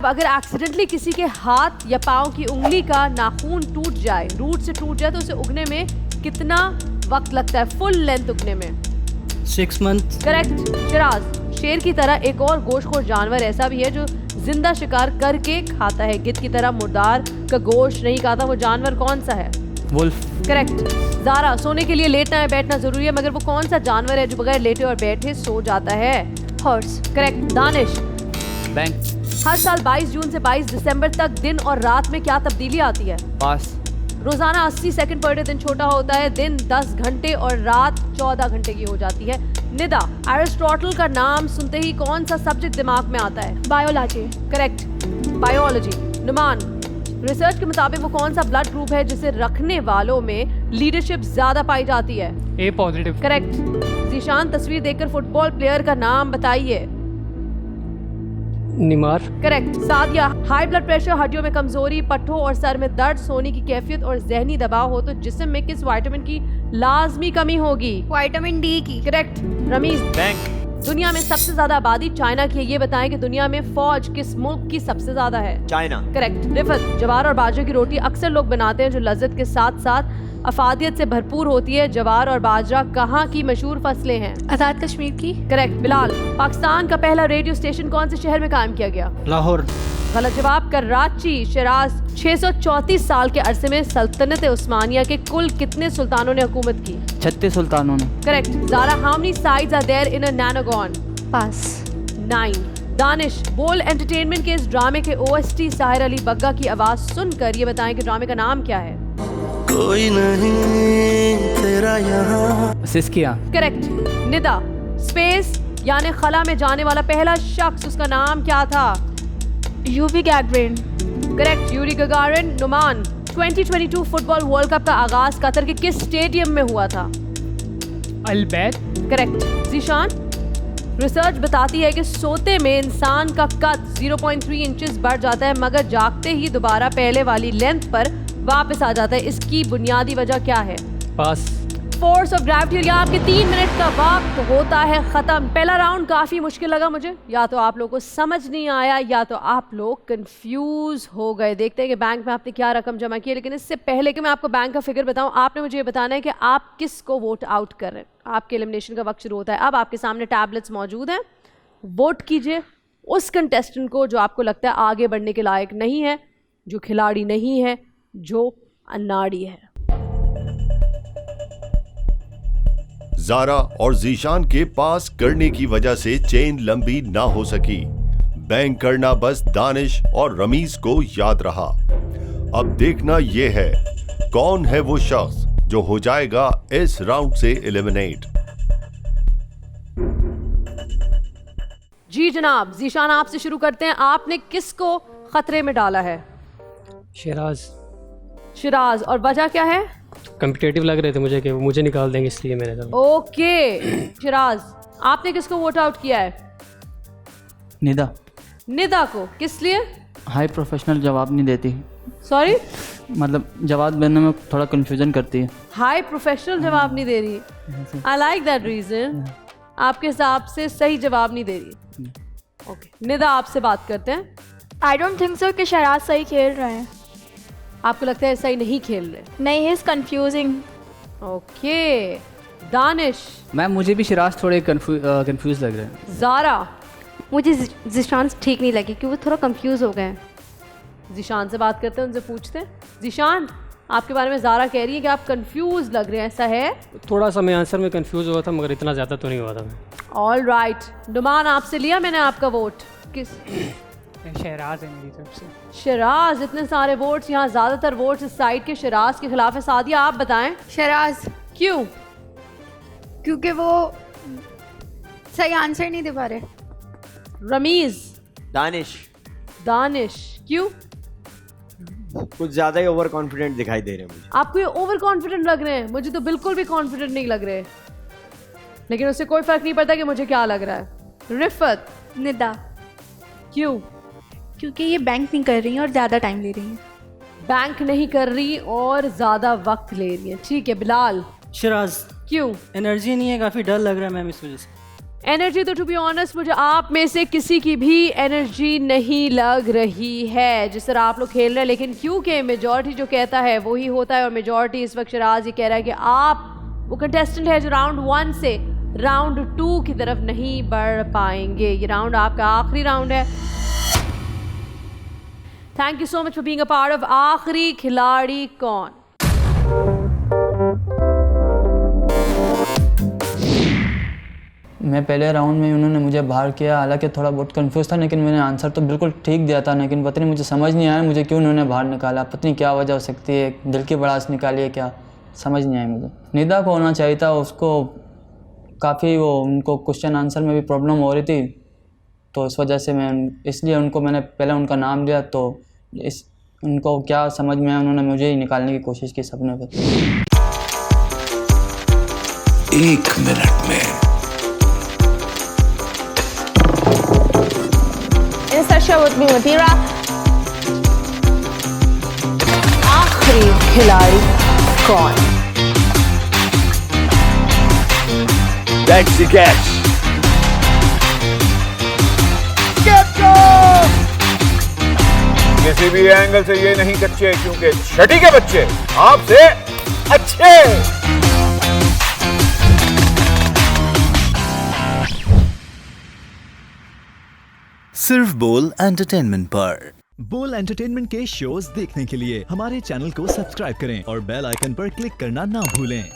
अगर एक्सीडेंटली किसी के हाथ या पाँव की उंगली का नाखून टूट जाए, रूट से टूट जाए, तो उसे उगने में कितना वक्त लगता है, फुल लेंथ उगने में? 6 months। करेक्ट। शिराज, शेर की तरह एक और गोश्तखोर जानवर ऐसा भी है जो जिंदा शिकार करके खाता है। गिद्ध की तरह मुर्दार का गोश्त नहीं खाता, वो जानवर कौन सा है? वुल्फ। करेक्ट। ज़ारा, सोने के लिए लेटना है बैठना जरूरी है, मगर वो कौन सा जानवर है जो बगैर लेटे और बैठे सो जाता है? हॉर्स। करेक्ट। दानिश, बैंक। हर साल 22 जून से 22 दिसंबर तक दिन और रात में क्या तब्दीली आती है? पास। रोजाना 80 सेकंड पर डे दिन छोटा होता है, दिन 10 घंटे और रात 14 घंटे की हो जाती है। निदा, एरिस्टोटल का नाम सुनते ही कौन सा सब्जेक्ट दिमाग में आता है? Biology. Correct. Biology. Numan, research के मुताबिक वो कौन सा ब्लड ग्रुप है जिसे रखने वालों में लीडरशिप ज्यादा पाई जाती है? ए पॉजिटिव। करेक्ट। जीशान, तस्वीर देखकर फुटबॉल प्लेयर का नाम बताइए। Nimar. Correct. Sadia, high blood pressure, हड्डियों में कमजोरी, पट्टों और सर में दर्द, सोने की कैफियत और जहनी दबाव हो तो जिस्म में किस विटामिन की लाजमी कमी होगी? विटामिन डी की। करेक्ट। रमीज, बैंक। दुनिया में सबसे ज्यादा आबादी चाइना की है, ये बताएं कि दुनिया में फौज किस मुल्क की सबसे ज्यादा है? चाइना। करेक्ट। रिफत, जवार और बाजरे की रोटी अक्सर लोग बनाते हैं जो लज्जत के साथ साथ अफादियत से भरपूर होती है। जवार और बाजरा कहाँ की मशहूर फसलें हैं? आज़ाद कश्मीर की। करेक्ट। बिलाल, पाकिस्तान का पहला रेडियो स्टेशन कौन से शहर में कायम किया गया? लाहौर। गलत जवाब। कराची। शिराज, 634 साल के अरसे में सल्तनत उस्मानिया के कुल कितने सुल्तानों ने हुकूमत की? 36 सुल्तानों ने। Correct. Zara, how many sides are there in a nonagon? Pass. 9। Danish, बोल एंटरटेनमेंट के इस ड्रामे के OST साहिर अली बग्गा की आवाज सुनकर ये बताएं कि ड्रामे का नाम क्या है? कोई नहीं तेरा यहाँ। सिस्किया। करेक्ट। निदा, स्पेस यानी खला में जाने वाला पहला शख्स, उसका नाम क्या था? Yuri Gagarin. Correct. Yuri Gagarin. Numan, 2022 football world cup का आगाज कतर के किस स्टेडियम में हुआ था? अलबैत। करेक्ट। जीशान, रिसर्च बताती है कि सोते में इंसान का कद 0.3 इंचेस बढ़ जाता है मगर जागते ही दोबारा पहले वाली लेंथ पर वापस आ जाता है। इसकी बुनियादी वजह क्या है? पास। Force of gravity. आपके 3 मिनट का वक्त होता है खत्म। पहला राउंड काफी मुश्किल लगा मुझे, या तो आप लोगों को समझ नहीं आया या तो आप लोग कंफ्यूज हो गए। देखते हैं कि बैंक में आपने क्या रकम जमा की है, लेकिन इससे पहले कि मैं आपको बैंक का फिगर बताऊं, आपने मुझे ये बताना है कि आप किसको वोट आउट कर रहे हैं। आपके एलिमिनेशन का वक्त शुरू होता है। अब आपके सामने टैबलेट्स मौजूद हैं, वोट कीजिए उस कंटेस्टेंट को जो आपको लगता है आगे बढ़ने के लायक नहीं है, जो खिलाड़ी नहीं है, जो अनाड़ी है। ज़ारा और जीशान के पास करने की वजह से चेन लंबी ना हो सकी। बैंक करना बस दानिश और रमीज को याद रहा। अब देखना यह है कौन है वो शख्स जो हो जाएगा इस राउंड से एलिमिनेट। जी जनाब, जीशान आपसे शुरू करते हैं। आपने किसको खतरे में डाला है? शिराज। शिराज, और वजह क्या है? कम्पिटेटिव लग रहे थे मुझे कि वो मुझे निकाल देंगे, इसलिए मैंने कहा। ओके। शिराज, आपने किसको वोट आउट किया है? निदा। निदा को, किस लिए? हाई प्रोफेशनल जवाब नहीं देती, सॉरी, मतलब जवाब देने में थोड़ा कंफ्यूजन करती है। हाई प्रोफेशनल जवाब नहीं दे रही। I like that reason. आपके हिसाब से सही जवाब नहीं दे रही। ओके। निदा, आपसे बात करते हैं। आई डोंट थिंक सो कि शराज सही खेल रहे हैं। आपको लगता है सही नहीं खेल रहे? नहीं, he is confusing. Okay. Danish. Ma'am मुझे भी शिराज थोड़े कंफ्यूज लग रहे हैं। ज़ारा। मुझे जिशान ठीक नहीं लगी क्योंकि वो थोड़ा कंफ्यूज हो गए। जीशान से बात करते हैं, उनसे पूछते हैं। जीशान, आपके बारे में ज़ारा कह रही है कि आप कंफ्यूज लग रहे हैं, ऐसा है? थोड़ा सा मैं आंसर में कंफ्यूज हुआ था मगर इतना ज़्यादा तो नहीं हुआ था मैं। All right. नुमान, आपसे लिया मैंने आपका वोट। किस? शहराज है मेरी तरफ से। शिराज, इतने सारे वोट्स, यहाँ ज़्यादातर वोट्स इस साइड के शिराज के खिलाफ है। सादिया, आप बताएं। शराज। क्यों? क्योंकि वो सही आंसर नहीं दे पा रहे। रमीज। दानिश। दानिश, क्यों? कुछ ज्यादा ही ओवर कॉन्फिडेंट दिखाई दे रहे हैं मुझे। आपको ये ओवर कॉन्फिडेंट लग रहे हैं? मुझे तो बिल्कुल भी कॉन्फिडेंट नहीं लग रहे, लेकिन उससे कोई फर्क नहीं पड़ता कि मुझे क्या लग रहा है। रिफत। निदा। क्यों? क्योंकि ये बैंक नहीं कर रही हैं और ज़्यादा टाइम ले रही हैं। बैंक नहीं कर रही और ज़्यादा वक्त ले रही है, ठीक है। बिलाल। शिराज। क्यों? एनर्जी नहीं है, काफ़ी डर लग रहा है मैम इस वजह से। एनर्जी तो टू बी ऑनेस्ट मुझे आप में से किसी की भी एनर्जी नहीं लग रही है जिस तरह आप लोग खेल रहे हैं, लेकिन क्योंकि मेजॉरिटी जो कहता है वही होता है और मेजॉरिटी इस वक्त शराज ये कह रहा है कि आप वो कंटेस्टेंट है जो राउंड 1 से राउंड 2 की तरफ नहीं बढ़ पाएंगे। ये राउंड आपका आखिरी राउंड है। Thank you so much for being a part of आखिरी खिलाड़ी कौन। मैं पहले राउंड में उन्होंने मुझे बाहर किया, हालांकि थोड़ा बहुत कंफ्यूज था, लेकिन मैंने आंसर तो बिल्कुल ठीक दिया था, लेकिन पता नहीं मुझे समझ नहीं आया मुझे क्यों उन्होंने बाहर निकाला। पता नहीं क्या वजह हो सकती है, दिल की भड़ास निकाली है क्या, समझ नहीं आया मुझे। निदा को होना चाहिए था, उसको काफ़ी वो उनको क्वेश्चन आंसर में भी प्रॉब्लम हो रही थी, तो इस वजह से इसलिए मैंने पहले उनका नाम लिया। तो उनको क्या समझ में आया, उन्होंने मुझे ही निकालने की कोशिश की सपने पे। 1 मिनट में आखिरी खिलाड़ी कौन। That's the catch. किसी भी एंगल से ये नहीं कच्चे, क्योंकि छठी के बच्चे आपसे अच्छे। सिर्फ बोल एंटरटेनमेंट पर। बोल एंटरटेनमेंट के शोज देखने के लिए हमारे चैनल को सब्सक्राइब करें और बेल आइकन पर क्लिक करना ना भूलें।